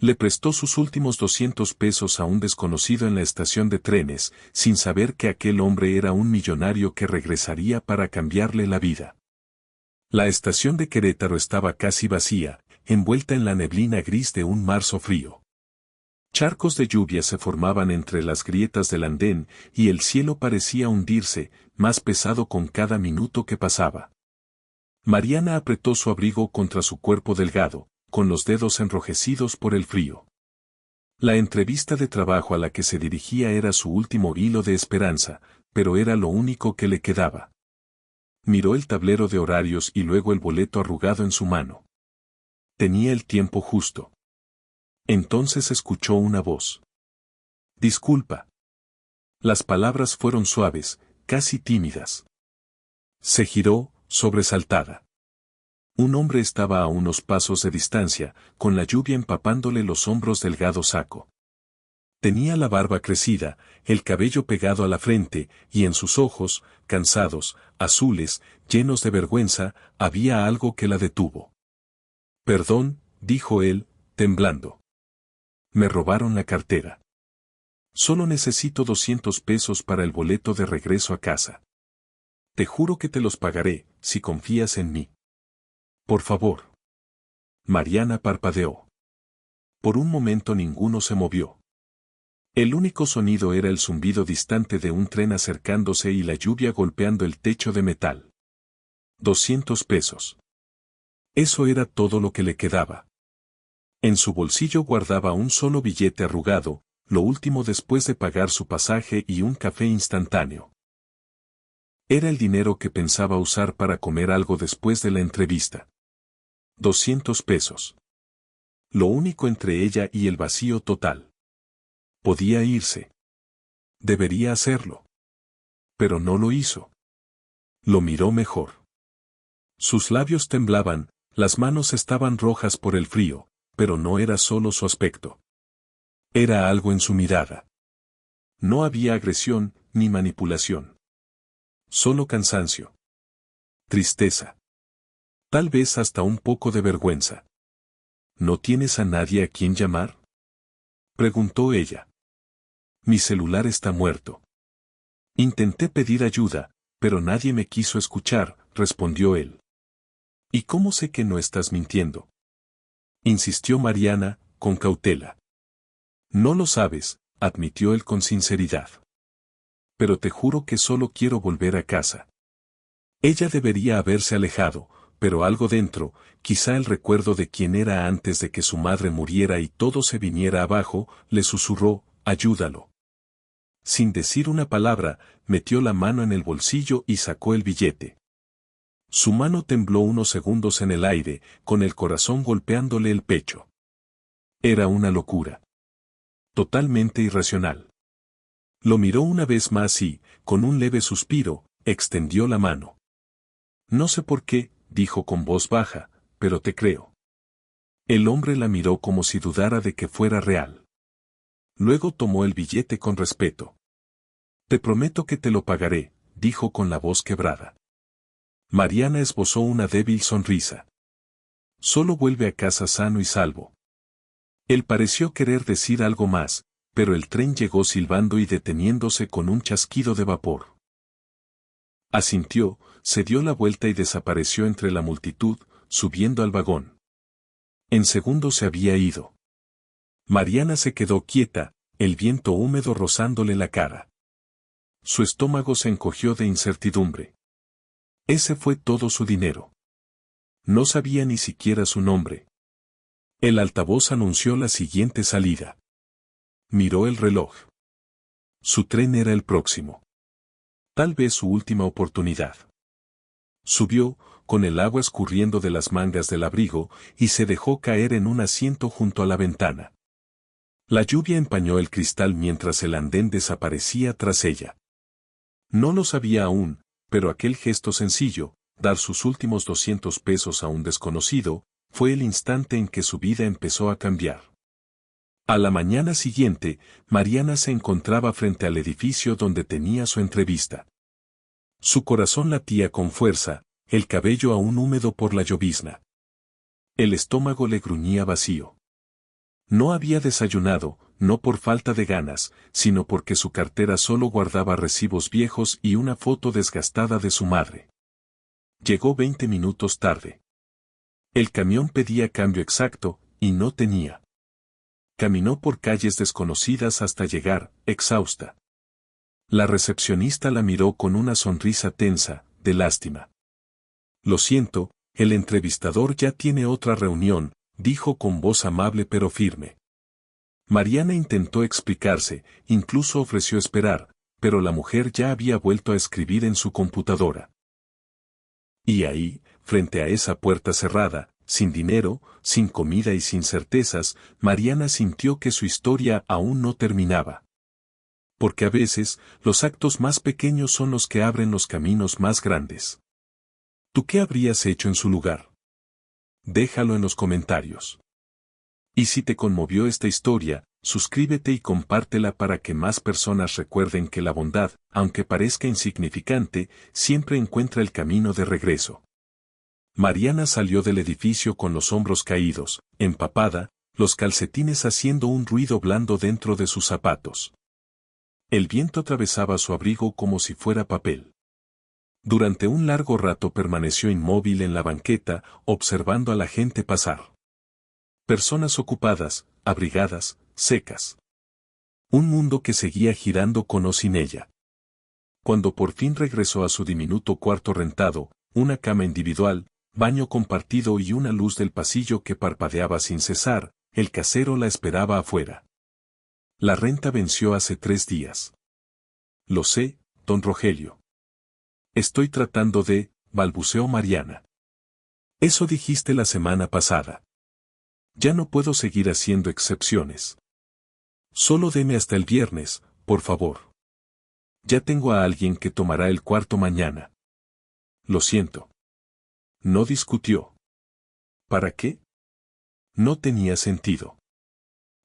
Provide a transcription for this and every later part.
Le prestó sus últimos 200 pesos a un desconocido en la estación de trenes, sin saber que aquel hombre era un millonario que regresaría para cambiarle la vida. La estación de Querétaro estaba casi vacía, envuelta en la neblina gris de un marzo frío. Charcos de lluvia se formaban entre las grietas del andén y el cielo parecía hundirse, más pesado con cada minuto que pasaba. Mariana apretó su abrigo contra su cuerpo delgado, con los dedos enrojecidos por el frío. La entrevista de trabajo a la que se dirigía era su último hilo de esperanza, pero era lo único que le quedaba. Miró el tablero de horarios y luego el boleto arrugado en su mano. Tenía el tiempo justo. Entonces escuchó una voz. Disculpa. Las palabras fueron suaves, casi tímidas. Se giró, sobresaltada. Un hombre estaba a unos pasos de distancia, con la lluvia empapándole los hombros delgado saco. Tenía la barba crecida, el cabello pegado a la frente, y en sus ojos, cansados, azules, llenos de vergüenza, había algo que la detuvo. Perdón, dijo él, temblando. Me robaron la cartera. Solo necesito 200 pesos para el boleto de regreso a casa. Te juro que te los pagaré, si confías en mí. Por favor. Mariana parpadeó. Por un momento ninguno se movió. El único sonido era el zumbido distante de un tren acercándose y la lluvia golpeando el techo de metal. 200 pesos. Eso era todo lo que le quedaba. En su bolsillo guardaba un solo billete arrugado, lo último después de pagar su pasaje y un café instantáneo. Era el dinero que pensaba usar para comer algo después de la entrevista. 200 pesos. Lo único entre ella y el vacío total. Podía irse. Debería hacerlo. Pero no lo hizo. Lo miró mejor. Sus labios temblaban, las manos estaban rojas por el frío, pero no era solo su aspecto. Era algo en su mirada. No había agresión ni manipulación. Solo cansancio. Tristeza. Tal vez hasta un poco de vergüenza. ¿No tienes a nadie a quien llamar?, preguntó ella. Mi celular está muerto. Intenté pedir ayuda, pero nadie me quiso escuchar, respondió él. ¿Y cómo sé que no estás mintiendo?, insistió Mariana, con cautela. No lo sabes, admitió él con sinceridad. Pero te juro que solo quiero volver a casa. Ella debería haberse alejado, pero algo dentro, quizá el recuerdo de quién era antes de que su madre muriera y todo se viniera abajo, le susurró, ayúdalo. Sin decir una palabra, metió la mano en el bolsillo y sacó el billete. Su mano tembló unos segundos en el aire, con el corazón golpeándole el pecho. Era una locura. Totalmente irracional. Lo miró una vez más y, con un leve suspiro, extendió la mano. No sé por qué, dijo con voz baja, pero te creo. El hombre la miró como si dudara de que fuera real. Luego tomó el billete con respeto. Te prometo que te lo pagaré, dijo con la voz quebrada. Mariana esbozó una débil sonrisa. Solo vuelve a casa sano y salvo. Él pareció querer decir algo más, pero el tren llegó silbando y deteniéndose con un chasquido de vapor. Asintió, se dio la vuelta y desapareció entre la multitud, subiendo al vagón. En segundos se había ido. Mariana se quedó quieta, el viento húmedo rozándole la cara. Su estómago se encogió de incertidumbre. Ese fue todo su dinero. No sabía ni siquiera su nombre. El altavoz anunció la siguiente salida. Miró el reloj. Su tren era el próximo. Tal vez su última oportunidad. Subió, con el agua escurriendo de las mangas del abrigo, y se dejó caer en un asiento junto a la ventana. La lluvia empañó el cristal mientras el andén desaparecía tras ella. No lo sabía aún, pero aquel gesto sencillo, dar sus últimos 200 pesos a un desconocido, fue el instante en que su vida empezó a cambiar. A la mañana siguiente, Mariana se encontraba frente al edificio donde tenía su entrevista. Su corazón latía con fuerza, el cabello aún húmedo por la llovizna. El estómago le gruñía vacío. No había desayunado, no por falta de ganas, sino porque su cartera solo guardaba recibos viejos y una foto desgastada de su madre. Llegó 20 minutos tarde. El camión pedía cambio exacto, y no tenía. Caminó por calles desconocidas hasta llegar, exhausta. La recepcionista la miró con una sonrisa tensa, de lástima. Lo siento, el entrevistador ya tiene otra reunión, dijo con voz amable pero firme. Mariana intentó explicarse, incluso ofreció esperar, pero la mujer ya había vuelto a escribir en su computadora. Y ahí, frente a esa puerta cerrada, sin dinero, sin comida y sin certezas, Mariana sintió que su historia aún no terminaba. Porque a veces, los actos más pequeños son los que abren los caminos más grandes. ¿Tú qué habrías hecho en su lugar? Déjalo en los comentarios. Y si te conmovió esta historia, suscríbete y compártela para que más personas recuerden que la bondad, aunque parezca insignificante, siempre encuentra el camino de regreso. Mariana salió del edificio con los hombros caídos, empapada, los calcetines haciendo un ruido blando dentro de sus zapatos. El viento atravesaba su abrigo como si fuera papel. Durante un largo rato permaneció inmóvil en la banqueta, observando a la gente pasar. Personas ocupadas, abrigadas, secas. Un mundo que seguía girando con o sin ella. Cuando por fin regresó a su diminuto cuarto rentado, una cama individual, baño compartido y una luz del pasillo que parpadeaba sin cesar, el casero la esperaba afuera. La renta venció hace 3 días. Lo sé, don Rogelio. Estoy tratando de, balbuceó Mariana. Eso dijiste la semana pasada. Ya no puedo seguir haciendo excepciones. Solo deme hasta el viernes, por favor. Ya tengo a alguien que tomará el cuarto mañana. Lo siento. No discutió. ¿Para qué? No tenía sentido.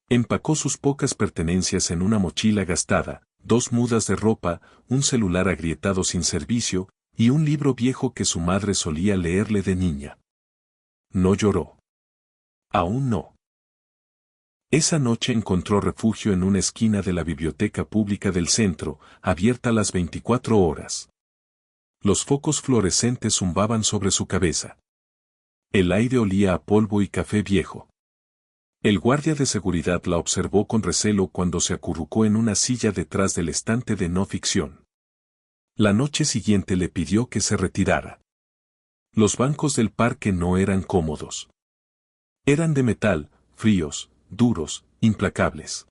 Empacó sus pocas pertenencias en una mochila gastada, 2 mudas de ropa, un celular agrietado sin servicio, y un libro viejo que su madre solía leerle de niña. No lloró. Aún no. Esa noche encontró refugio en una esquina de la biblioteca pública del centro, abierta las 24 horas. Los focos fluorescentes zumbaban sobre su cabeza. El aire olía a polvo y café viejo. El guardia de seguridad la observó con recelo cuando se acurrucó en una silla detrás del estante de no ficción. La noche siguiente le pidió que se retirara. Los bancos del parque no eran cómodos. Eran de metal, fríos, duros, implacables.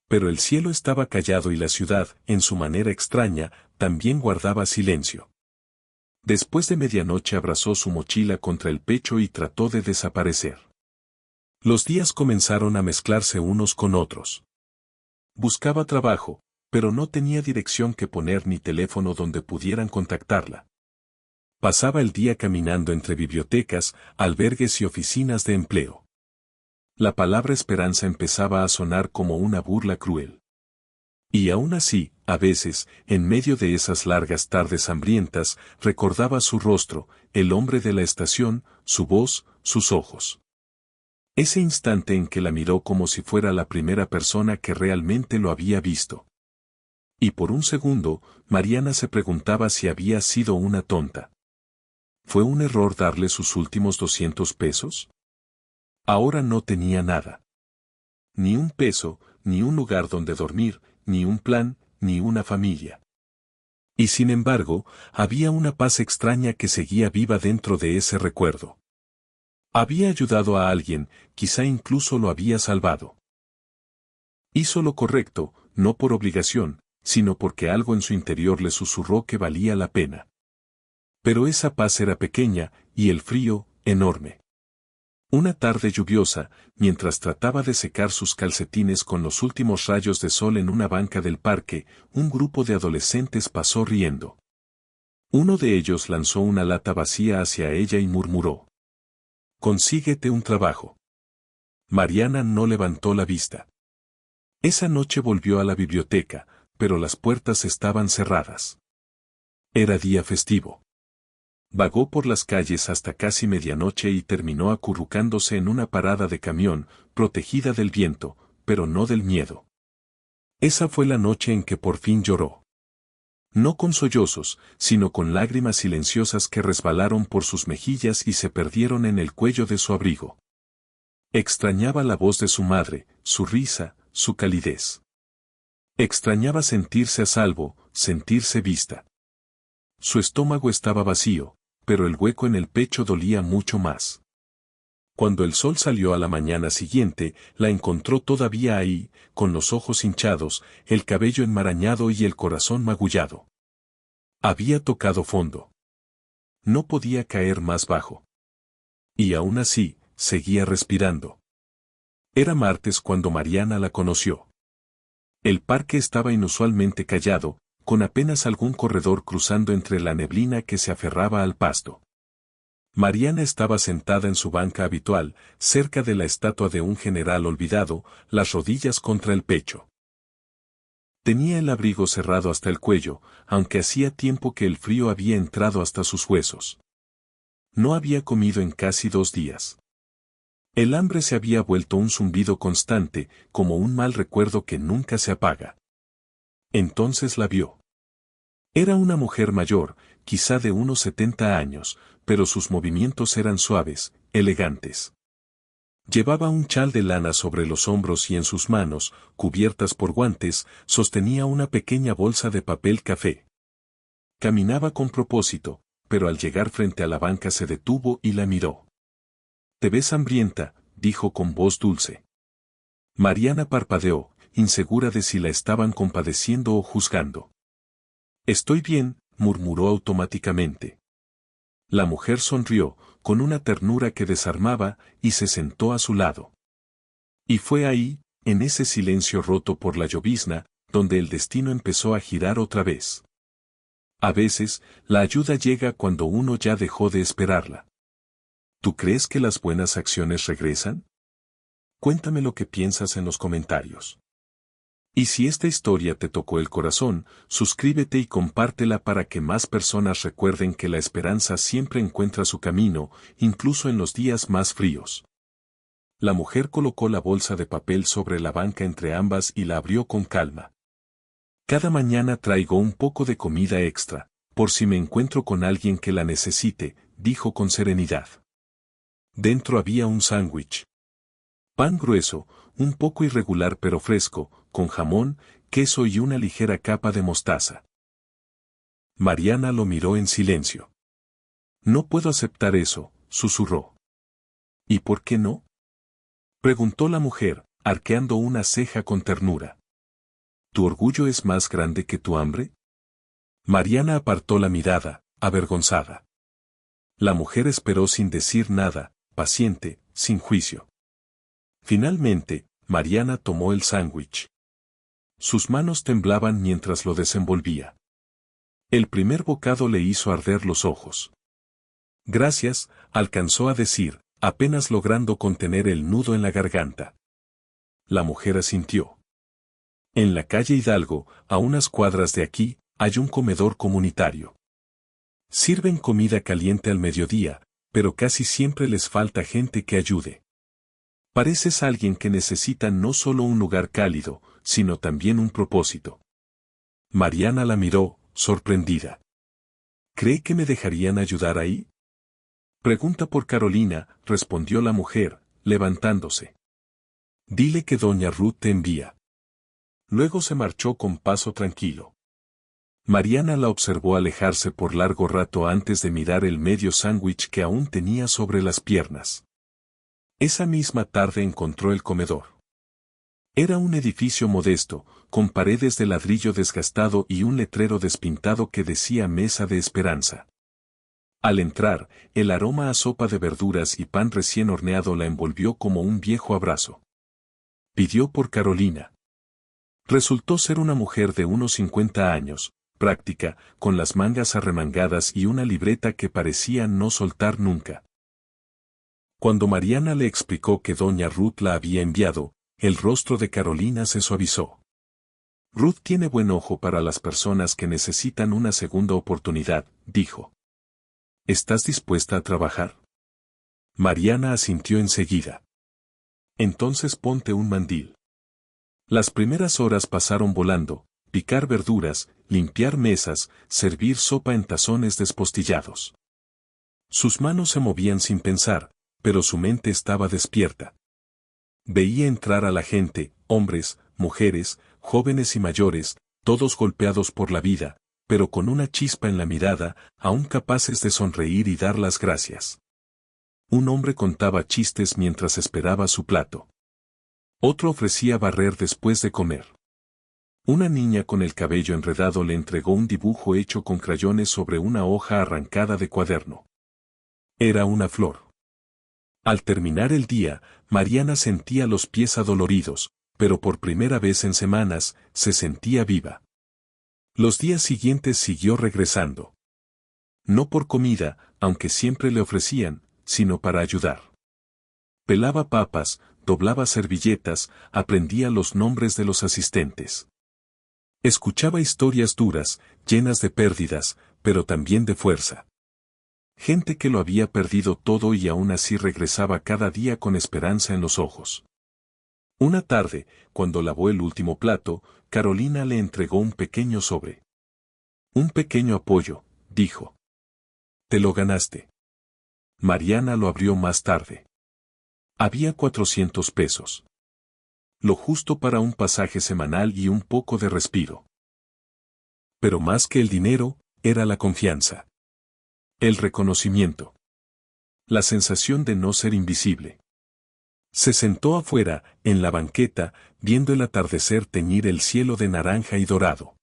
Pero el cielo estaba callado y la ciudad, en su manera extraña, también guardaba silencio. Después de medianoche abrazó su mochila contra el pecho y trató de desaparecer. Los días comenzaron a mezclarse unos con otros. Buscaba trabajo, pero no tenía dirección que poner ni teléfono donde pudieran contactarla. Pasaba el día caminando entre bibliotecas, albergues y oficinas de empleo. La palabra esperanza empezaba a sonar como una burla cruel. Y aún así, a veces, en medio de esas largas tardes hambrientas, recordaba su rostro, el hombre de la estación, su voz, sus ojos. Ese instante en que la miró como si fuera la primera persona que realmente lo había visto. Y por un segundo, Mariana se preguntaba si había sido una tonta. ¿Fue un error darle sus últimos 200 pesos? Ahora no tenía nada. Ni un peso, ni un lugar donde dormir, ni un plan, ni una familia. Y sin embargo, había una paz extraña que seguía viva dentro de ese recuerdo. Había ayudado a alguien, quizá incluso lo había salvado. Hizo lo correcto, no por obligación, sino porque algo en su interior le susurró que valía la pena. Pero esa paz era pequeña, y el frío, enorme. Una tarde lluviosa, mientras trataba de secar sus calcetines con los últimos rayos de sol en una banca del parque, un grupo de adolescentes pasó riendo. Uno de ellos lanzó una lata vacía hacia ella y murmuró: «Consíguete un trabajo». Mariana no levantó la vista. Esa noche volvió a la biblioteca, pero las puertas estaban cerradas. Era día festivo. Vagó por las calles hasta casi medianoche y terminó acurrucándose en una parada de camión, protegida del viento, pero no del miedo. Esa fue la noche en que por fin lloró. No con sollozos, sino con lágrimas silenciosas que resbalaron por sus mejillas y se perdieron en el cuello de su abrigo. Extrañaba la voz de su madre, su risa, su calidez. Extrañaba sentirse a salvo, sentirse vista. Su estómago estaba vacío, pero el hueco en el pecho dolía mucho más. Cuando el sol salió a la mañana siguiente, la encontró todavía ahí, con los ojos hinchados, el cabello enmarañado y el corazón magullado. Había tocado fondo. No podía caer más bajo. Y aún así, seguía respirando. Era martes cuando Mariana la conoció. El parque estaba inusualmente callado, con apenas algún corredor cruzando entre la neblina que se aferraba al pasto. Mariana estaba sentada en su banca habitual, cerca de la estatua de un general olvidado, las rodillas contra el pecho. Tenía el abrigo cerrado hasta el cuello, aunque hacía tiempo que el frío había entrado hasta sus huesos. No había comido en casi 2 días. El hambre se había vuelto un zumbido constante, como un mal recuerdo que nunca se apaga. Entonces la vio. Era una mujer mayor, quizá de unos 70 años, pero sus movimientos eran suaves, elegantes. Llevaba un chal de lana sobre los hombros y en sus manos, cubiertas por guantes, sostenía una pequeña bolsa de papel café. Caminaba con propósito, pero al llegar frente a la banca se detuvo y la miró. «Te ves hambrienta», dijo con voz dulce. Mariana parpadeó, insegura de si la estaban compadeciendo o juzgando. «Estoy bien», murmuró automáticamente. La mujer sonrió, con una ternura que desarmaba, y se sentó a su lado. Y fue ahí, en ese silencio roto por la llovizna, donde el destino empezó a girar otra vez. A veces, la ayuda llega cuando uno ya dejó de esperarla. ¿Tú crees que las buenas acciones regresan? Cuéntame lo que piensas en los comentarios. Y si esta historia te tocó el corazón, suscríbete y compártela para que más personas recuerden que la esperanza siempre encuentra su camino, incluso en los días más fríos. La mujer colocó la bolsa de papel sobre la banca entre ambas y la abrió con calma. Cada mañana traigo un poco de comida extra, por si me encuentro con alguien que la necesite, dijo con serenidad. Dentro había un sándwich. Pan grueso, un poco irregular pero fresco, con jamón, queso y una ligera capa de mostaza. Mariana lo miró en silencio. «No puedo aceptar eso», susurró. «¿Y por qué no?», preguntó la mujer, arqueando una ceja con ternura. «¿Tu orgullo es más grande que tu hambre?». Mariana apartó la mirada, avergonzada. La mujer esperó sin decir nada, paciente, sin juicio. Finalmente, Mariana tomó el sándwich. Sus manos temblaban mientras lo desenvolvía. El primer bocado le hizo arder los ojos. «Gracias», alcanzó a decir, apenas logrando contener el nudo en la garganta. La mujer asintió. En la calle Hidalgo, a unas cuadras de aquí, hay un comedor comunitario. Sirven comida caliente al mediodía, pero casi siempre les falta gente que ayude. Pareces alguien que necesita no solo un lugar cálido, sino también un propósito. Mariana la miró, sorprendida. ¿Cree que me dejarían ayudar ahí? Pregunta por Carolina, respondió la mujer, levantándose. Dile que doña Ruth te envía. Luego se marchó con paso tranquilo. Mariana la observó alejarse por largo rato antes de mirar el medio sándwich que aún tenía sobre las piernas. Esa misma tarde encontró el comedor. Era un edificio modesto, con paredes de ladrillo desgastado y un letrero despintado que decía Mesa de Esperanza. Al entrar, el aroma a sopa de verduras y pan recién horneado la envolvió como un viejo abrazo. Pidió por Carolina. Resultó ser una mujer de unos 50 años, práctica, con las mangas arremangadas y una libreta que parecía no soltar nunca. Cuando Mariana le explicó que doña Ruth la había enviado, el rostro de Carolina se suavizó. Ruth tiene buen ojo para las personas que necesitan una segunda oportunidad, dijo. ¿Estás dispuesta a trabajar? Mariana asintió enseguida. Entonces ponte un mandil. Las primeras horas pasaron volando, picar verduras, limpiar mesas, servir sopa en tazones despostillados. Sus manos se movían sin pensar, pero su mente estaba despierta. Veía entrar a la gente, hombres, mujeres, jóvenes y mayores, todos golpeados por la vida, pero con una chispa en la mirada, aún capaces de sonreír y dar las gracias. Un hombre contaba chistes mientras esperaba su plato. Otro ofrecía barrer después de comer. Una niña con el cabello enredado le entregó un dibujo hecho con crayones sobre una hoja arrancada de cuaderno. Era una flor. Al terminar el día, Mariana sentía los pies adoloridos, pero por primera vez en semanas, se sentía viva. Los días siguientes siguió regresando. No por comida, aunque siempre le ofrecían, sino para ayudar. Pelaba papas, doblaba servilletas, aprendía los nombres de los asistentes. Escuchaba historias duras, llenas de pérdidas, pero también de fuerza. Gente que lo había perdido todo y aún así regresaba cada día con esperanza en los ojos. Una tarde, cuando lavó el último plato, Carolina le entregó un pequeño sobre. Un pequeño apoyo, dijo. Te lo ganaste. Mariana lo abrió más tarde. Había 400 pesos. Lo justo para un pasaje semanal y un poco de respiro. Pero más que el dinero, era la confianza. El reconocimiento. La sensación de no ser invisible. Se sentó afuera, en la banqueta, viendo el atardecer teñir el cielo de naranja y dorado.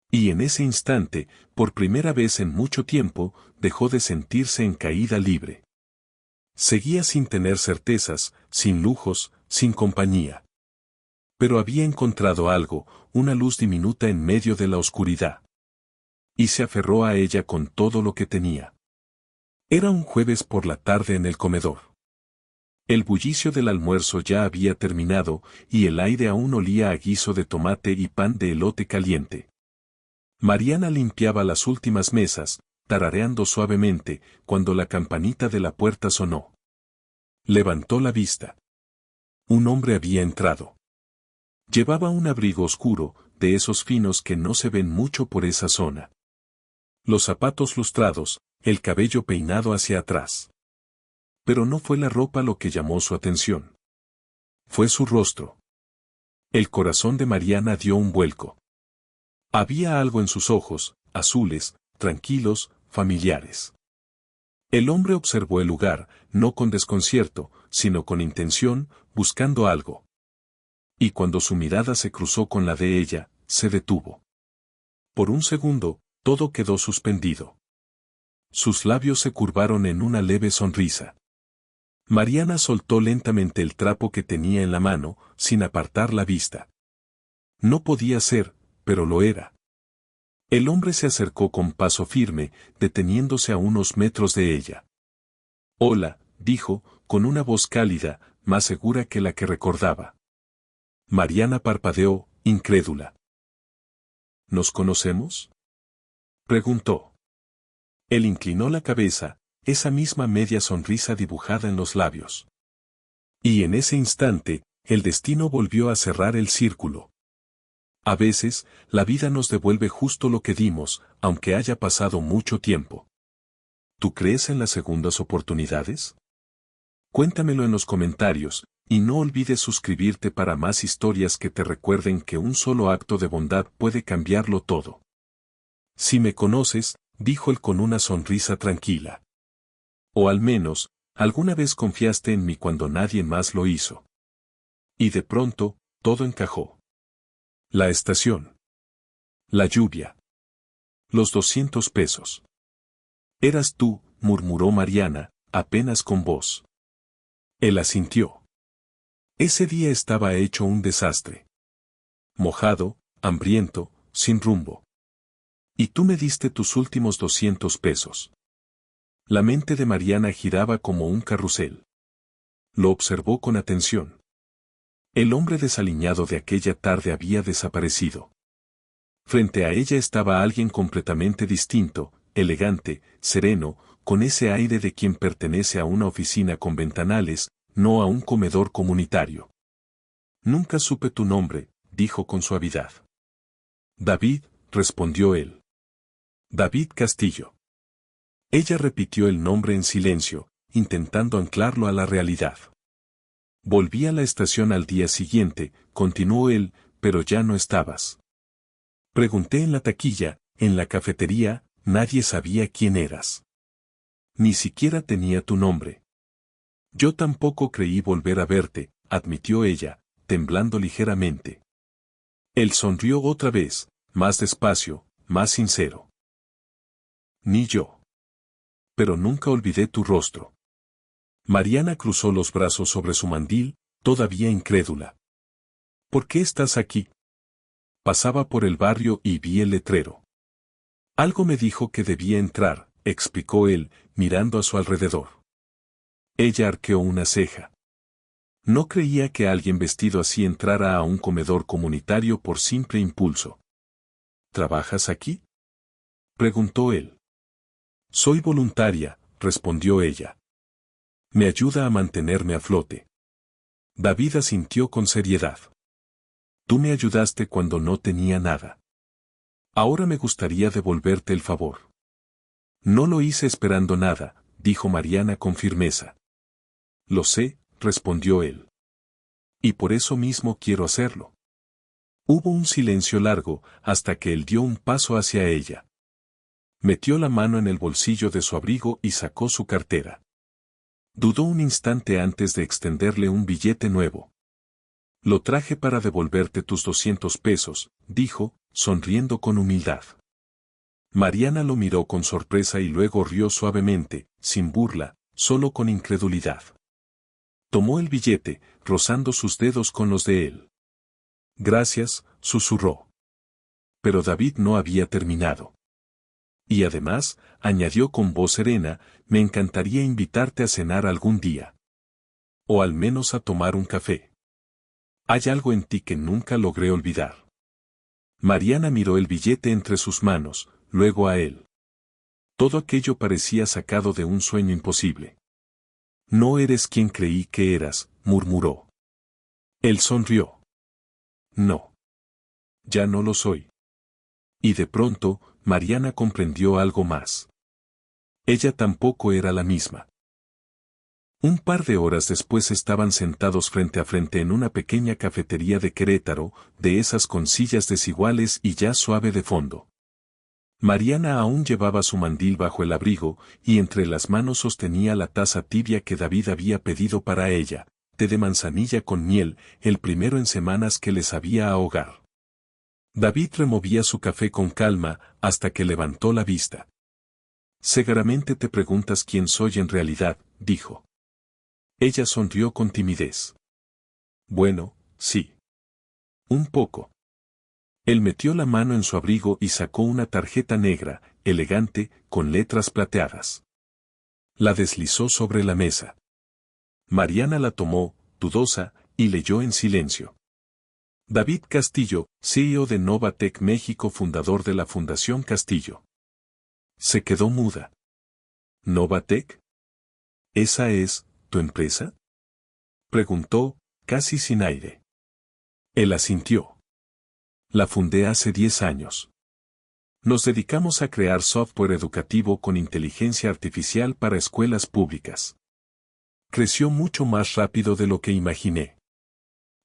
Y en ese instante, por primera vez en mucho tiempo, dejó de sentirse en caída libre. Seguía sin tener certezas, sin lujos, sin compañía. Pero había encontrado algo, una luz diminuta en medio de la oscuridad. Y se aferró a ella con todo lo que tenía. Era un jueves por la tarde en el comedor. El bullicio del almuerzo ya había terminado, y el aire aún olía a guiso de tomate y pan de elote caliente. Mariana limpiaba las últimas mesas, tarareando suavemente, cuando la campanita de la puerta sonó. Levantó la vista. Un hombre había entrado. Llevaba un abrigo oscuro, de esos finos que no se ven mucho por esa zona. Los zapatos lustrados, el cabello peinado hacia atrás. Pero no fue la ropa lo que llamó su atención. Fue su rostro. El corazón de Mariana dio un vuelco. Había algo en sus ojos, azules, tranquilos, familiares. El hombre observó el lugar, no con desconcierto, sino con intención, buscando algo. Y cuando su mirada se cruzó con la de ella, se detuvo. Por un segundo, todo quedó suspendido. Sus labios se curvaron en una leve sonrisa. Mariana soltó lentamente el trapo que tenía en la mano, sin apartar la vista. No podía ser, pero lo era. El hombre se acercó con paso firme, deteniéndose a unos metros de ella. Hola, dijo, con una voz cálida, más segura que la que recordaba. Mariana parpadeó, incrédula. ¿Nos conocemos?, preguntó. Él inclinó la cabeza, esa misma media sonrisa dibujada en los labios. Y en ese instante, el destino volvió a cerrar el círculo. A veces, la vida nos devuelve justo lo que dimos, aunque haya pasado mucho tiempo. ¿Tú crees en las segundas oportunidades? Cuéntamelo en los comentarios, y no olvides suscribirte para más historias que te recuerden que un solo acto de bondad puede cambiarlo todo. Si me conoces, dijo él con una sonrisa tranquila. O al menos, alguna vez confiaste en mí cuando nadie más lo hizo. Y de pronto, todo encajó. La estación. La lluvia. Los 200 pesos. Eras tú, murmuró Mariana, apenas con voz. Él asintió. Ese día estaba hecho un desastre. Mojado, hambriento, sin rumbo. Y tú me diste tus últimos 200 pesos. La mente de Mariana giraba como un carrusel. Lo observó con atención. El hombre desaliñado de aquella tarde había desaparecido. Frente a ella estaba alguien completamente distinto, elegante, sereno, con ese aire de quien pertenece a una oficina con ventanales, no a un comedor comunitario. Nunca supe tu nombre, dijo con suavidad. David, respondió él. David Castillo. Ella repitió el nombre en silencio, intentando anclarlo a la realidad. Volví a la estación al día siguiente, continuó él, pero ya no estabas. Pregunté en la taquilla, en la cafetería, nadie sabía quién eras. Ni siquiera tenía tu nombre. Yo tampoco creí volver a verte, admitió ella, temblando ligeramente. Él sonrió otra vez, más despacio, más sincero. Ni yo. Pero nunca olvidé tu rostro. Mariana cruzó los brazos sobre su mandil, todavía incrédula. ¿Por qué estás aquí? Pasaba por el barrio y vi el letrero. Algo me dijo que debía entrar, explicó él, mirando a su alrededor. Ella arqueó una ceja. No creía que alguien vestido así entrara a un comedor comunitario por simple impulso. ¿Trabajas aquí?, preguntó él. Soy voluntaria, respondió ella. Me ayuda a mantenerme a flote. David asintió con seriedad. Tú me ayudaste cuando no tenía nada. Ahora me gustaría devolverte el favor. No lo hice esperando nada, dijo Mariana con firmeza. Lo sé, respondió él. Y por eso mismo quiero hacerlo. Hubo un silencio largo, hasta que él dio un paso hacia ella. Metió la mano en el bolsillo de su abrigo y sacó su cartera. Dudó un instante antes de extenderle un billete nuevo. Lo traje para devolverte tus 200 pesos, dijo, sonriendo con humildad. Mariana lo miró con sorpresa y luego rió suavemente, sin burla, solo con incredulidad. Tomó el billete, rozando sus dedos con los de él. Gracias, susurró. Pero David no había terminado. Y además, añadió con voz serena, me encantaría invitarte a cenar algún día. O al menos a tomar un café. Hay algo en ti que nunca logré olvidar. Mariana miró el billete entre sus manos, luego a él. Todo aquello parecía sacado de un sueño imposible. No eres quien creí que eras, murmuró. Él sonrió. No. Ya no lo soy. Y de pronto, Mariana comprendió algo más. Ella tampoco era la misma. Un par de horas después estaban sentados frente a frente en una pequeña cafetería de Querétaro, de esas con sillas desiguales y jazz suave de fondo. Mariana aún llevaba su mandil bajo el abrigo, y entre las manos sostenía la taza tibia que David había pedido para ella, té de manzanilla con miel, el primero en semanas que le sabía a hogar. David removía su café con calma, hasta que levantó la vista. Seguramente te preguntas quién soy en realidad, dijo. Ella sonrió con timidez. Bueno, sí. Un poco. Él metió la mano en su abrigo y sacó una tarjeta negra, elegante, con letras plateadas. La deslizó sobre la mesa. Mariana la tomó, dudosa, y leyó en silencio. David Castillo, CEO de Novatec México, fundador de la Fundación Castillo. Se quedó muda. ¿Novatec? ¿Esa es tu empresa?, preguntó, casi sin aire. Él asintió. La fundé hace 10 años. Nos dedicamos a crear software educativo con inteligencia artificial para escuelas públicas. Creció mucho más rápido de lo que imaginé.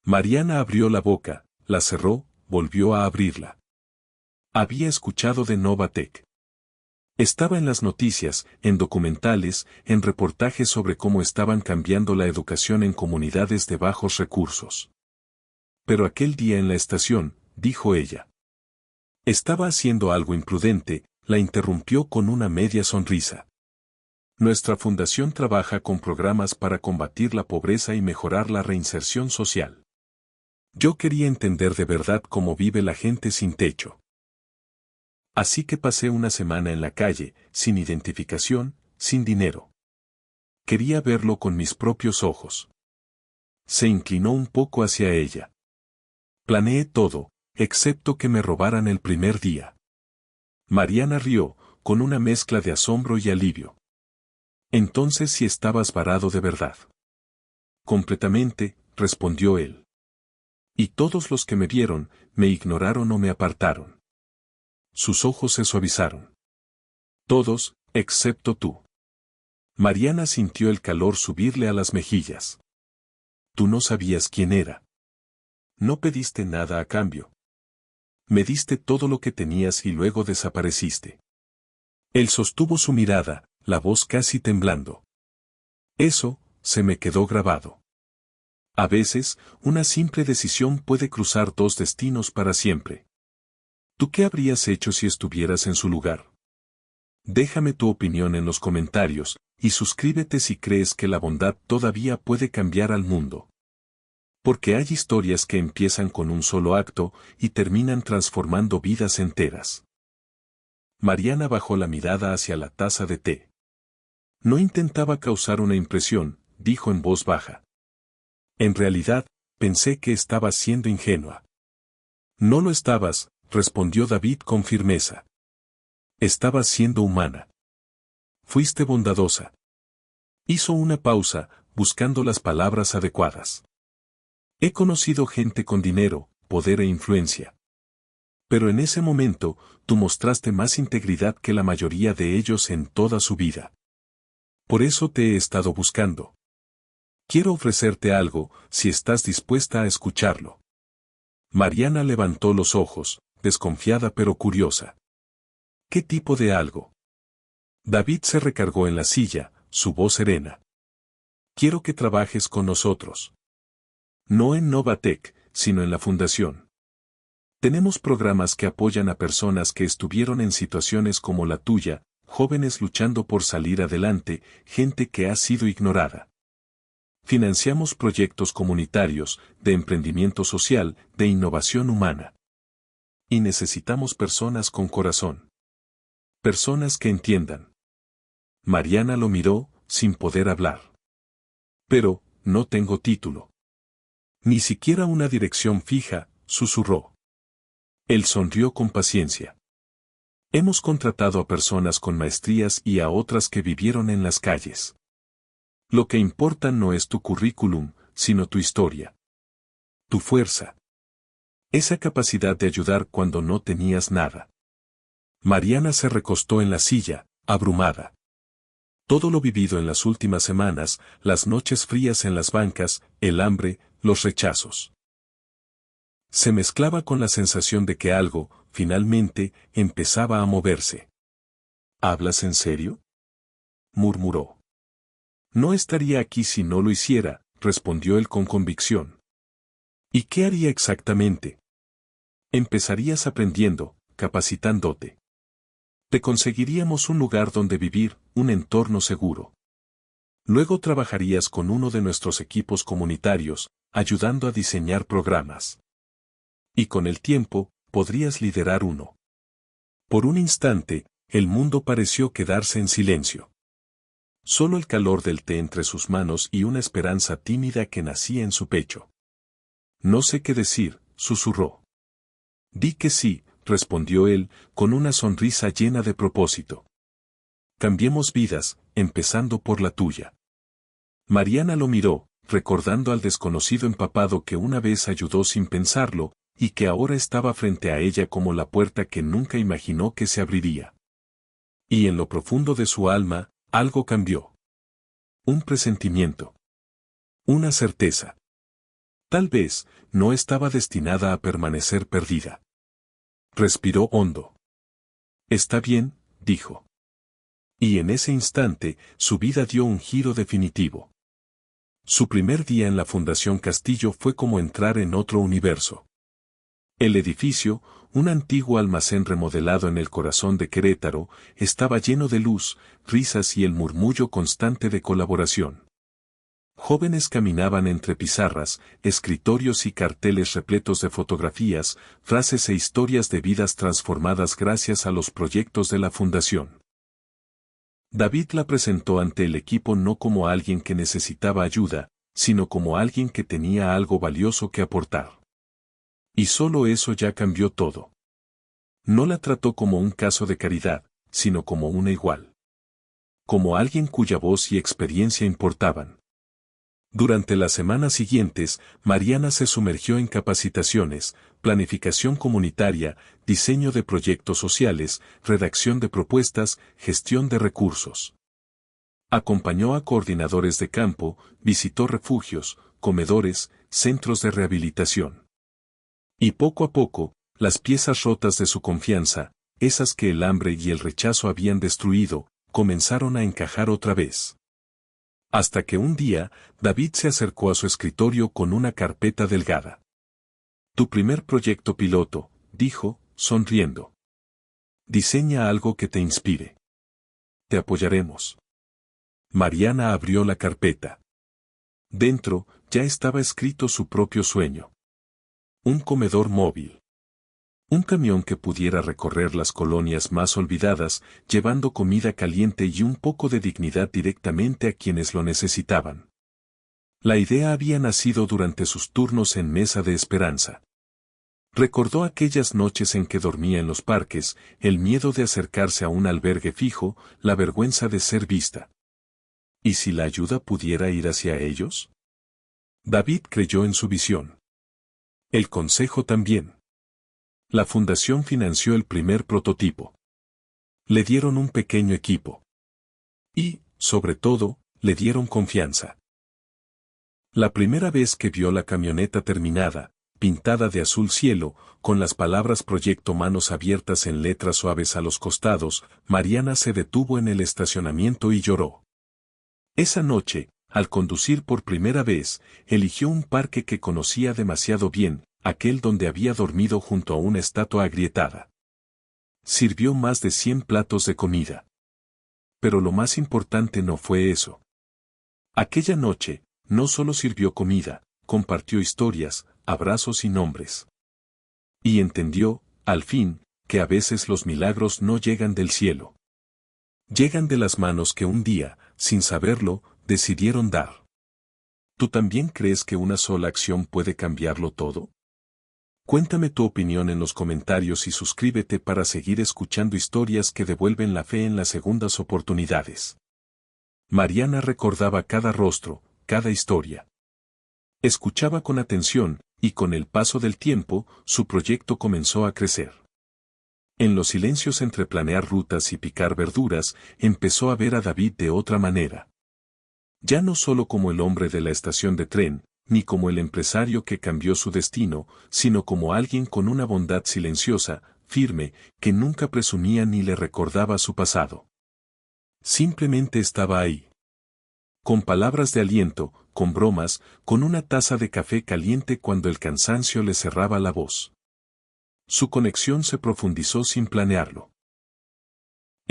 Mariana abrió la boca, la cerró, volvió a abrirla. Había escuchado de Novatec. Estaba en las noticias, en documentales, en reportajes sobre cómo estaban cambiando la educación en comunidades de bajos recursos. Pero aquel día en la estación, dijo ella. Estaba haciendo algo imprudente, la interrumpió con una media sonrisa. Nuestra fundación trabaja con programas para combatir la pobreza y mejorar la reinserción social. Yo quería entender de verdad cómo vive la gente sin techo. Así que pasé una semana en la calle, sin identificación, sin dinero. Quería verlo con mis propios ojos. Se inclinó un poco hacia ella. Planeé todo, excepto que me robaran el primer día. Mariana rió, con una mezcla de asombro y alivio. Entonces sí estabas varado de verdad. Completamente, respondió él. Y todos los que me vieron, me ignoraron o me apartaron. Sus ojos se suavizaron. Todos, excepto tú. Mariana sintió el calor subirle a las mejillas. Tú no sabías quién era. No pediste nada a cambio. Me diste todo lo que tenías y luego desapareciste. Él sostuvo su mirada, la voz casi temblando. Eso, se me quedó grabado. A veces, una simple decisión puede cruzar dos destinos para siempre. ¿Tú qué habrías hecho si estuvieras en su lugar? Déjame tu opinión en los comentarios, y suscríbete si crees que la bondad todavía puede cambiar al mundo. Porque hay historias que empiezan con un solo acto y terminan transformando vidas enteras. Mariana bajó la mirada hacia la taza de té. No intentaba causar una impresión, dijo en voz baja. En realidad, pensé que estabas siendo ingenua. No lo estabas, respondió David con firmeza. Estabas siendo humana. Fuiste bondadosa. Hizo una pausa, buscando las palabras adecuadas. He conocido gente con dinero, poder e influencia. Pero en ese momento, tú mostraste más integridad que la mayoría de ellos en toda su vida. Por eso te he estado buscando. Quiero ofrecerte algo, si estás dispuesta a escucharlo. Mariana levantó los ojos, desconfiada pero curiosa. ¿Qué tipo de algo? David se recargó en la silla, su voz serena. Quiero que trabajes con nosotros. No en Novatec, sino en la fundación. Tenemos programas que apoyan a personas que estuvieron en situaciones como la tuya, jóvenes luchando por salir adelante, gente que ha sido ignorada. Financiamos proyectos comunitarios, de emprendimiento social, de innovación humana. Y necesitamos personas con corazón. Personas que entiendan. Mariana lo miró, sin poder hablar. Pero, no tengo título. Ni siquiera una dirección fija, susurró. Él sonrió con paciencia. Hemos contratado a personas con maestrías y a otras que vivieron en las calles. Lo que importa no es tu currículum, sino tu historia. Tu fuerza. Esa capacidad de ayudar cuando no tenías nada. Mariana se recostó en la silla, abrumada. Todo lo vivido en las últimas semanas, las noches frías en las bancas, el hambre, los rechazos. Se mezclaba con la sensación de que algo, finalmente, empezaba a moverse. ¿Hablas en serio?, murmuró. No estaría aquí si no lo hiciera, respondió él con convicción. ¿Y qué haría exactamente? Empezarías aprendiendo, capacitándote. Te conseguiríamos un lugar donde vivir, un entorno seguro. Luego trabajarías con uno de nuestros equipos comunitarios, ayudando a diseñar programas. Y con el tiempo, podrías liderar uno. Por un instante, el mundo pareció quedarse en silencio. Solo el calor del té entre sus manos y una esperanza tímida que nacía en su pecho. No sé qué decir, susurró. Di que sí, respondió él, con una sonrisa llena de propósito. Cambiemos vidas, empezando por la tuya. Mariana lo miró, recordando al desconocido empapado que una vez ayudó sin pensarlo, y que ahora estaba frente a ella como la puerta que nunca imaginó que se abriría. Y en lo profundo de su alma, algo cambió. Un presentimiento. Una certeza. Tal vez, no estaba destinada a permanecer perdida. Respiró hondo. Está bien, dijo. Y en ese instante, su vida dio un giro definitivo. Su primer día en la Fundación Castillo fue como entrar en otro universo. El edificio, un antiguo almacén remodelado en el corazón de Querétaro, estaba lleno de luz, risas y el murmullo constante de colaboración. Jóvenes caminaban entre pizarras, escritorios y carteles repletos de fotografías, frases e historias de vidas transformadas gracias a los proyectos de la Fundación. David la presentó ante el equipo no como alguien que necesitaba ayuda, sino como alguien que tenía algo valioso que aportar. Y solo eso ya cambió todo. No la trató como un caso de caridad, sino como una igual. como alguien cuya voz y experiencia importaban. Durante las semanas siguientes, Mariana se sumergió en capacitaciones, planificación comunitaria, diseño de proyectos sociales, redacción de propuestas, gestión de recursos. Acompañó a coordinadores de campo, visitó refugios, comedores, centros de rehabilitación. Y poco a poco, las piezas rotas de su confianza, esas que el hambre y el rechazo habían destruido, comenzaron a encajar otra vez. Hasta que un día, David se acercó a su escritorio con una carpeta delgada. Tu primer proyecto piloto, dijo, sonriendo. Diseña algo que te inspire. Te apoyaremos. Mariana abrió la carpeta. Dentro, ya estaba escrito su propio sueño. Un comedor móvil. Un camión que pudiera recorrer las colonias más olvidadas, llevando comida caliente y un poco de dignidad directamente a quienes lo necesitaban. La idea había nacido durante sus turnos en Mesa de Esperanza. Recordó aquellas noches en que dormía en los parques, el miedo de acercarse a un albergue fijo, la vergüenza de ser vista. ¿Y si la ayuda pudiera ir hacia ellos? David creyó en su visión. El consejo también. La fundación financió el primer prototipo. Le dieron un pequeño equipo. Y, sobre todo, le dieron confianza. La primera vez que vio la camioneta terminada, pintada de azul cielo, con las palabras Proyecto Manos Abiertas en letras suaves a los costados, Mariana se detuvo en el estacionamiento y lloró. Esa noche, al conducir por primera vez, eligió un parque que conocía demasiado bien, aquel donde había dormido junto a una estatua agrietada. Sirvió más de 100 platos de comida. Pero lo más importante no fue eso. Aquella noche, no solo sirvió comida, compartió historias, abrazos y nombres. Y entendió, al fin, que a veces los milagros no llegan del cielo. Llegan de las manos que un día, sin saberlo, decidieron dar. ¿Tú también crees que una sola acción puede cambiarlo todo? Cuéntame tu opinión en los comentarios y suscríbete para seguir escuchando historias que devuelven la fe en las segundas oportunidades. Mariana recordaba cada rostro, cada historia. Escuchaba con atención, y con el paso del tiempo, su proyecto comenzó a crecer. En los silencios entre planear rutas y picar verduras, empezó a ver a David de otra manera. Ya no solo como el hombre de la estación de tren, ni como el empresario que cambió su destino, sino como alguien con una bondad silenciosa, firme, que nunca presumía ni le recordaba su pasado. Simplemente estaba ahí. Con palabras de aliento, con bromas, con una taza de café caliente cuando el cansancio le cerraba la voz. Su conexión se profundizó sin planearlo.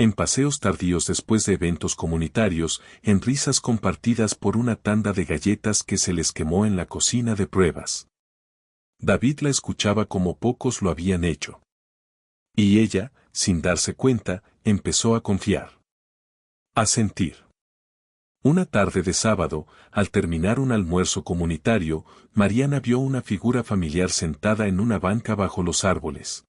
En paseos tardíos después de eventos comunitarios, en risas compartidas por una tanda de galletas que se les quemó en la cocina de pruebas. David la escuchaba como pocos lo habían hecho. Y ella, sin darse cuenta, empezó a confiar. A sentir. Una tarde de sábado, al terminar un almuerzo comunitario, Mariana vio una figura familiar sentada en una banca bajo los árboles.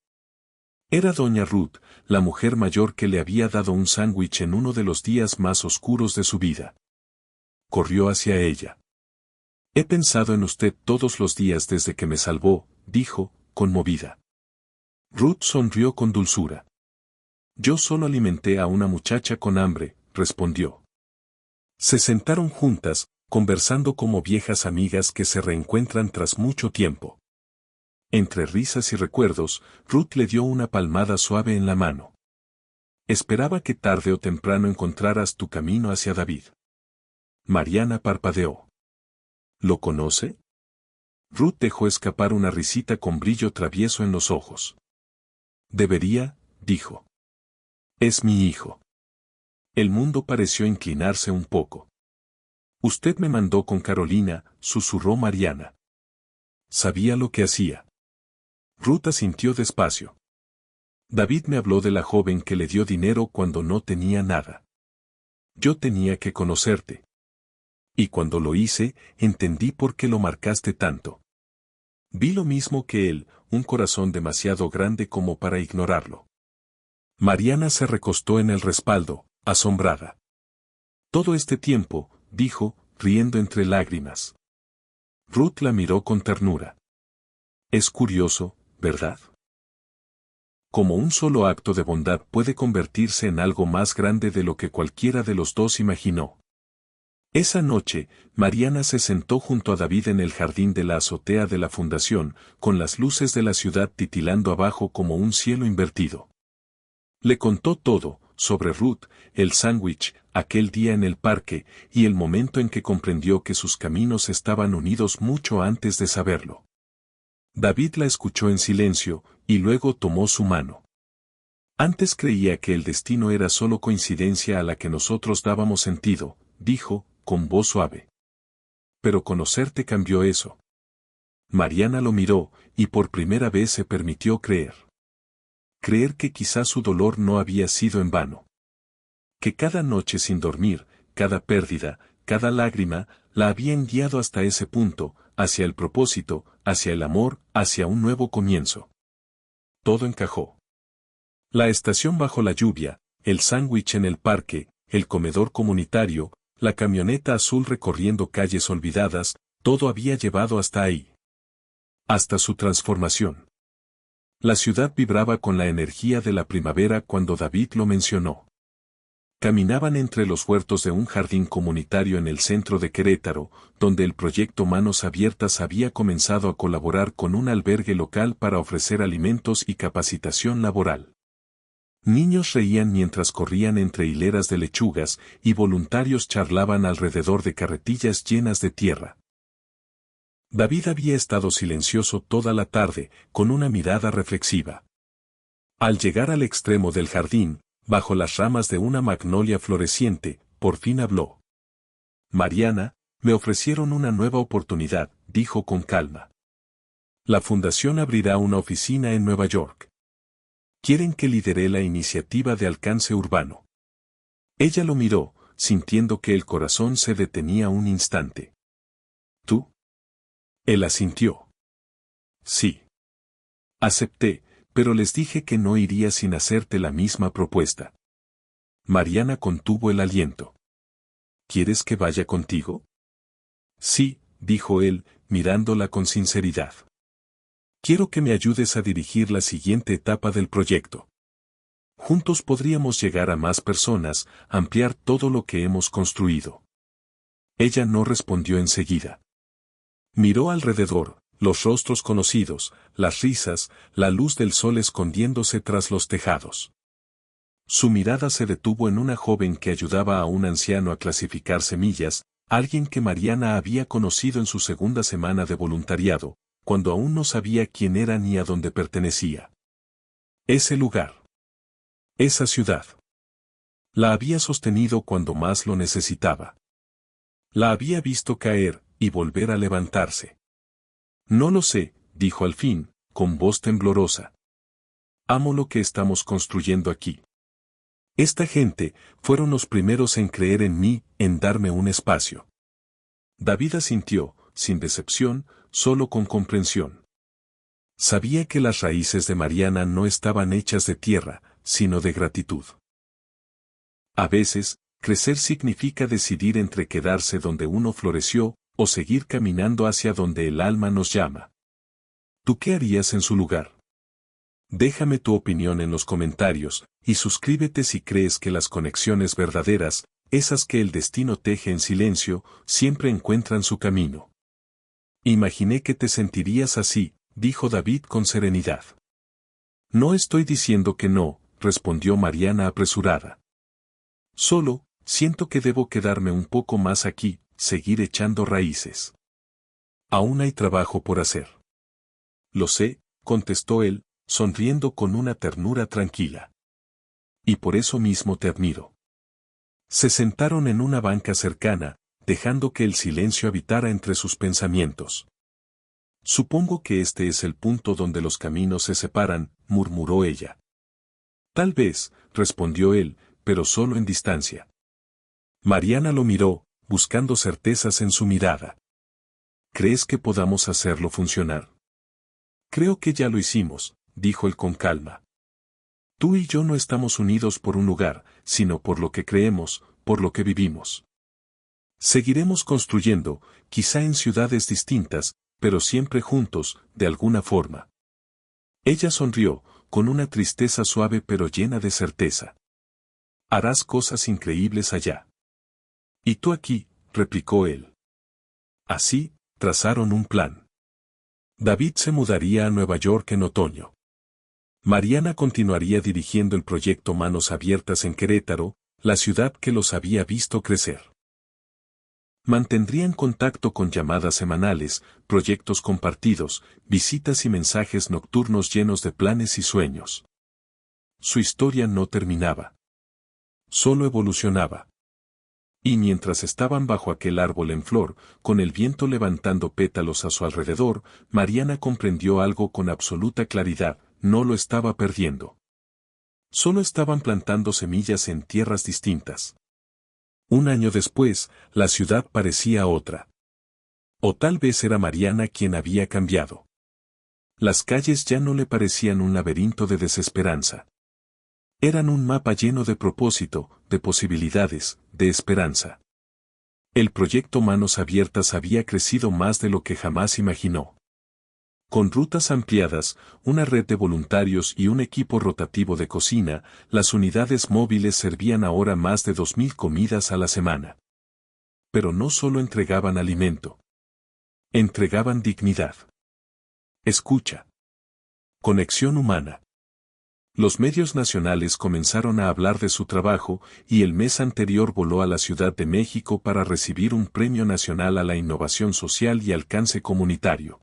Era doña Ruth, la mujer mayor que le había dado un sándwich en uno de los días más oscuros de su vida. Corrió hacia ella. He pensado en usted todos los días desde que me salvó, dijo, conmovida. Ruth sonrió con dulzura. Yo solo alimenté a una muchacha con hambre, respondió. Se sentaron juntas, conversando como viejas amigas que se reencuentran tras mucho tiempo. Entre risas y recuerdos, Ruth le dio una palmada suave en la mano. Esperaba que tarde o temprano encontraras tu camino hacia David. Mariana parpadeó. ¿Lo conoce? Ruth dejó escapar una risita con brillo travieso en los ojos. Debería, dijo. Es mi hijo. El mundo pareció inclinarse un poco. Usted me mandó con Carolina, susurró Mariana. Sabía lo que hacía. Ruth asintió despacio. David me habló de la joven que le dio dinero cuando no tenía nada. Yo tenía que conocerte. Y cuando lo hice, entendí por qué lo marcaste tanto. Vi lo mismo que él, un corazón demasiado grande como para ignorarlo. Mariana se recostó en el respaldo, asombrada. Todo este tiempo, dijo, riendo entre lágrimas. Ruth la miró con ternura. Es curioso, ¿verdad? Como un solo acto de bondad puede convertirse en algo más grande de lo que cualquiera de los dos imaginó. Esa noche, Mariana se sentó junto a David en el jardín de la azotea de la fundación, con las luces de la ciudad titilando abajo como un cielo invertido. Le contó todo, sobre Ruth, el sándwich, aquel día en el parque, y el momento en que comprendió que sus caminos estaban unidos mucho antes de saberlo. David la escuchó en silencio, y luego tomó su mano. Antes creía que el destino era solo coincidencia a la que nosotros dábamos sentido, dijo, con voz suave. Pero conocerte cambió eso. Mariana lo miró, y por primera vez se permitió creer. Creer que quizás su dolor no había sido en vano. Que cada noche sin dormir, cada pérdida, cada lágrima, la habían guiado hasta ese punto, hacia el propósito, hacia el amor, hacia un nuevo comienzo. Todo encajó. La estación bajo la lluvia, el sándwich en el parque, el comedor comunitario, la camioneta azul recorriendo calles olvidadas, todo había llevado hasta ahí. Hasta su transformación. La ciudad vibraba con la energía de la primavera cuando David lo mencionó. Caminaban entre los huertos de un jardín comunitario en el centro de Querétaro, donde el proyecto Manos Abiertas había comenzado a colaborar con un albergue local para ofrecer alimentos y capacitación laboral. Niños reían mientras corrían entre hileras de lechugas, y voluntarios charlaban alrededor de carretillas llenas de tierra. David había estado silencioso toda la tarde, con una mirada reflexiva. Al llegar al extremo del jardín, bajo las ramas de una magnolia floreciente, por fin habló. Mariana, me ofrecieron una nueva oportunidad, dijo con calma. La fundación abrirá una oficina en Nueva York. Quieren que lidere la iniciativa de alcance urbano. Ella lo miró, sintiendo que el corazón se detenía un instante. ¿Tú? Él asintió. Sí. Acepté, pero les dije que no iría sin hacerte la misma propuesta. Mariana contuvo el aliento. ¿Quieres que vaya contigo? Sí, dijo él, mirándola con sinceridad. Quiero que me ayudes a dirigir la siguiente etapa del proyecto. Juntos podríamos llegar a más personas, ampliar todo lo que hemos construido. Ella no respondió enseguida. Miró alrededor, los rostros conocidos, las risas, la luz del sol escondiéndose tras los tejados. Su mirada se detuvo en una joven que ayudaba a un anciano a clasificar semillas, alguien que Mariana había conocido en su segunda semana de voluntariado, cuando aún no sabía quién era ni a dónde pertenecía. Ese lugar. Esa ciudad. La había sostenido cuando más lo necesitaba. La había visto caer, y volver a levantarse. No lo sé, dijo al fin, con voz temblorosa. Amo lo que estamos construyendo aquí. Esta gente fueron los primeros en creer en mí, en darme un espacio. David asintió, sin decepción, solo con comprensión. Sabía que las raíces de Mariana no estaban hechas de tierra, sino de gratitud. A veces, crecer significa decidir entre quedarse donde uno floreció, o seguir caminando hacia donde el alma nos llama. ¿Tú qué harías en su lugar? Déjame tu opinión en los comentarios, y suscríbete si crees que las conexiones verdaderas, esas que el destino teje en silencio, siempre encuentran su camino. Imaginé que te sentirías así, dijo David con serenidad. No estoy diciendo que no, respondió Mariana apresurada. Solo, siento que debo quedarme un poco más aquí, seguir echando raíces. Aún hay trabajo por hacer. Lo sé, contestó él, sonriendo con una ternura tranquila. Y por eso mismo te admiro. Se sentaron en una banca cercana, dejando que el silencio habitara entre sus pensamientos. Supongo que este es el punto donde los caminos se separan, murmuró ella. Tal vez, respondió él, pero solo en distancia. Mariana lo miró, buscando certezas en su mirada. ¿Crees que podamos hacerlo funcionar? Creo que ya lo hicimos, dijo él con calma. Tú y yo no estamos unidos por un lugar, sino por lo que creemos, por lo que vivimos. Seguiremos construyendo, quizá en ciudades distintas, pero siempre juntos, de alguna forma. Ella sonrió, con una tristeza suave pero llena de certeza. Harás cosas increíbles allá. Y tú aquí, replicó él. Así, trazaron un plan. David se mudaría a Nueva York en otoño. Mariana continuaría dirigiendo el proyecto Manos Abiertas en Querétaro, la ciudad que los había visto crecer. Mantendrían contacto con llamadas semanales, proyectos compartidos, visitas y mensajes nocturnos llenos de planes y sueños. Su historia no terminaba. Solo evolucionaba. Y mientras estaban bajo aquel árbol en flor, con el viento levantando pétalos a su alrededor, Mariana comprendió algo con absoluta claridad: no lo estaba perdiendo. Solo estaban plantando semillas en tierras distintas. Un año después, la ciudad parecía otra. O tal vez era Mariana quien había cambiado. Las calles ya no le parecían un laberinto de desesperanza. Eran un mapa lleno de propósito, de posibilidades, de esperanza. El proyecto Manos Abiertas había crecido más de lo que jamás imaginó. Con rutas ampliadas, una red de voluntarios y un equipo rotativo de cocina, las unidades móviles servían ahora más de 2000 comidas a la semana. Pero no solo entregaban alimento. Entregaban dignidad. Escucha. Conexión humana. Los medios nacionales comenzaron a hablar de su trabajo, y el mes anterior voló a la Ciudad de México para recibir un premio nacional a la innovación social y alcance comunitario.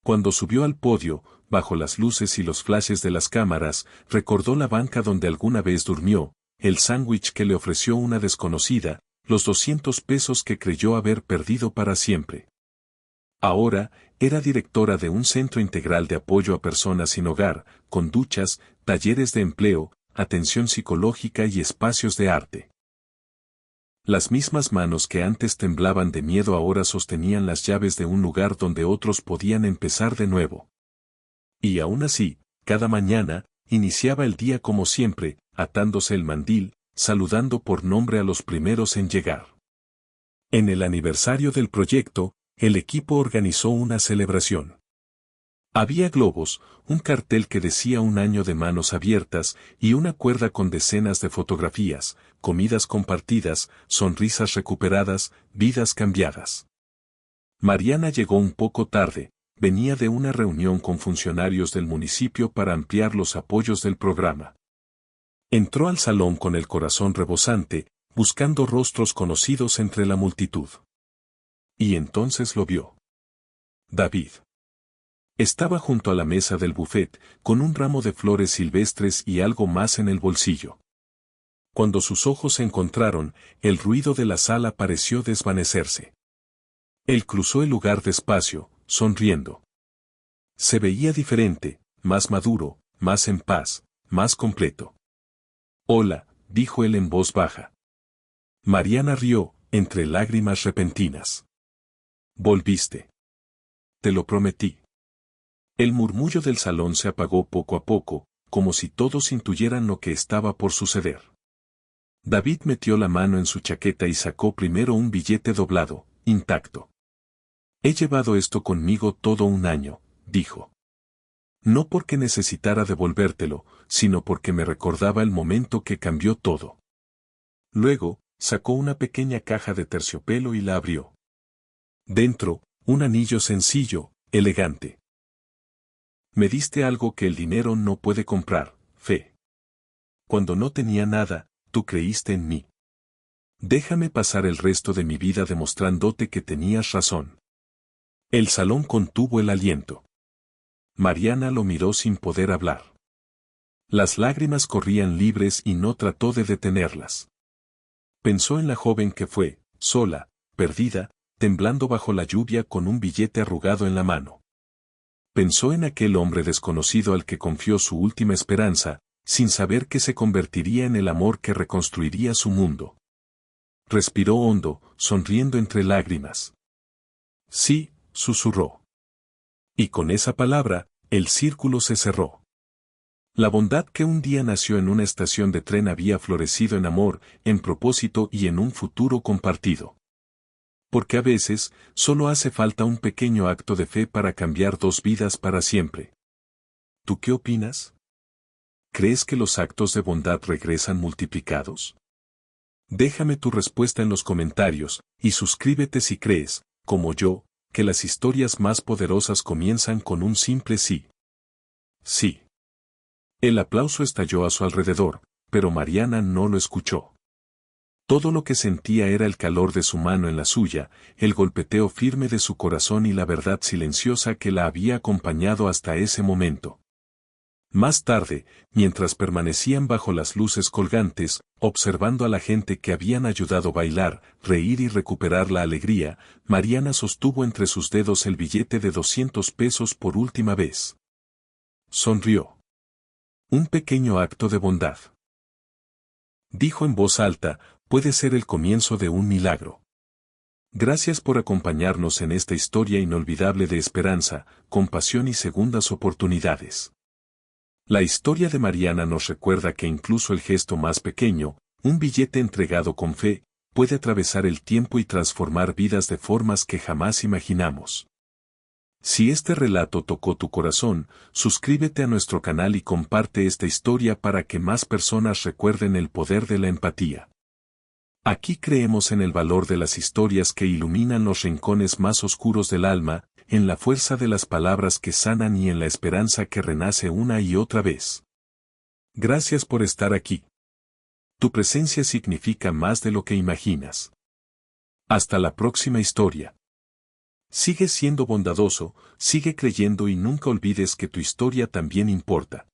Cuando subió al podio, bajo las luces y los flashes de las cámaras, recordó la banca donde alguna vez durmió, el sándwich que le ofreció una desconocida, los 200 pesos que creyó haber perdido para siempre. Ahora, era directora de un centro integral de apoyo a personas sin hogar, con duchas, talleres de empleo, atención psicológica y espacios de arte. Las mismas manos que antes temblaban de miedo ahora sostenían las llaves de un lugar donde otros podían empezar de nuevo. Y aún así, cada mañana, iniciaba el día como siempre, atándose el mandil, saludando por nombre a los primeros en llegar. En el aniversario del proyecto, el equipo organizó una celebración. Había globos, un cartel que decía un año de Manos Abiertas y una cuerda con decenas de fotografías, comidas compartidas, sonrisas recuperadas, vidas cambiadas. Mariana llegó un poco tarde, venía de una reunión con funcionarios del municipio para ampliar los apoyos del programa. Entró al salón con el corazón rebosante, buscando rostros conocidos entre la multitud. Y entonces lo vio. David. Estaba junto a la mesa del buffet, con un ramo de flores silvestres y algo más en el bolsillo. Cuando sus ojos se encontraron, el ruido de la sala pareció desvanecerse. Él cruzó el lugar despacio, sonriendo. Se veía diferente, más maduro, más en paz, más completo. Hola, dijo él en voz baja. Mariana rió, entre lágrimas repentinas. Volviste. Te lo prometí. El murmullo del salón se apagó poco a poco, como si todos intuyeran lo que estaba por suceder. David metió la mano en su chaqueta y sacó primero un billete doblado, intacto. He llevado esto conmigo todo un año, dijo. No porque necesitara devolvértelo, sino porque me recordaba el momento que cambió todo. Luego, sacó una pequeña caja de terciopelo y la abrió. Dentro, un anillo sencillo, elegante. Me diste algo que el dinero no puede comprar, fe. Cuando no tenía nada, tú creíste en mí. Déjame pasar el resto de mi vida demostrándote que tenías razón. El salón contuvo el aliento. Mariana lo miró sin poder hablar. Las lágrimas corrían libres y no trató de detenerlas. Pensó en la joven que fue, sola, perdida, temblando bajo la lluvia con un billete arrugado en la mano. Pensó en aquel hombre desconocido al que confió su última esperanza, sin saber que se convertiría en el amor que reconstruiría su mundo. Respiró hondo, sonriendo entre lágrimas. Sí, susurró. Y con esa palabra, el círculo se cerró. La bondad que un día nació en una estación de tren había florecido en amor, en propósito y en un futuro compartido. Porque a veces, solo hace falta un pequeño acto de fe para cambiar dos vidas para siempre. ¿Tú qué opinas? ¿Crees que los actos de bondad regresan multiplicados? Déjame tu respuesta en los comentarios, y suscríbete si crees, como yo, que las historias más poderosas comienzan con un simple sí. Sí. El aplauso estalló a su alrededor, pero Mariana no lo escuchó. Todo lo que sentía era el calor de su mano en la suya, el golpeteo firme de su corazón y la verdad silenciosa que la había acompañado hasta ese momento. Más tarde, mientras permanecían bajo las luces colgantes, observando a la gente que habían ayudado a bailar, reír y recuperar la alegría, Mariana sostuvo entre sus dedos el billete de 200 pesos por última vez. Sonrió. Un pequeño acto de bondad. Dijo en voz alta, puede ser el comienzo de un milagro. Gracias por acompañarnos en esta historia inolvidable de esperanza, compasión y segundas oportunidades. La historia de Mariana nos recuerda que incluso el gesto más pequeño, un billete entregado con fe, puede atravesar el tiempo y transformar vidas de formas que jamás imaginamos. Si este relato tocó tu corazón, suscríbete a nuestro canal y comparte esta historia para que más personas recuerden el poder de la empatía. Aquí creemos en el valor de las historias que iluminan los rincones más oscuros del alma, en la fuerza de las palabras que sanan y en la esperanza que renace una y otra vez. Gracias por estar aquí. Tu presencia significa más de lo que imaginas. Hasta la próxima historia. Sigue siendo bondadoso, sigue creyendo y nunca olvides que tu historia también importa.